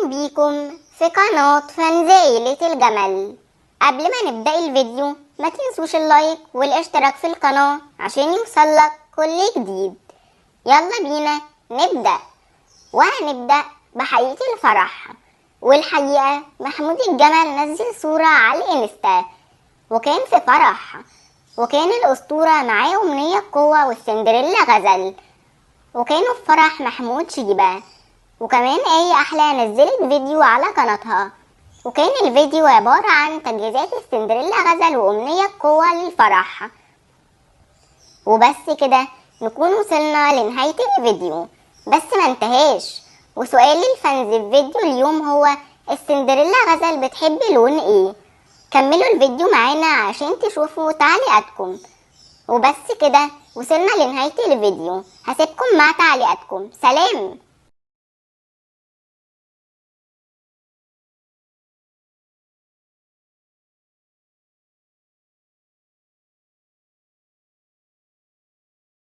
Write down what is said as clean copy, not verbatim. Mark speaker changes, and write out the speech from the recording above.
Speaker 1: بيكم في قناة فانزيلة الجمل. قبل ما نبدأ الفيديو ما تنسوش اللايك والاشتراك في القناة عشان يوصلك كل جديد. يلا بينا نبدأ، وهنبدأ بحقيقة الفرح. والحقيقة محمود الجمل نزل صورة على الانستا وكان في فرح، وكان الأسطورة معاه أمنية قوة والسندريلا غزل، وكانوا في فرح محمود شيبة. وكمان آية أحلى نزلت فيديو على قناتها، وكان الفيديو عبارة عن تجهيزات السندريلا غزل وأمنية قوة للفرح. وبس كده نكون وصلنا لنهاية الفيديو، بس ما انتهاش. وسؤال الفانز في فيديو اليوم هو السندريلا غزل بتحب لون ايه؟ كملوا الفيديو معانا عشان تشوفوا تعليقاتكم. وبس كده وصلنا لنهاية الفيديو، هسيبكم مع تعليقاتكم. سلام.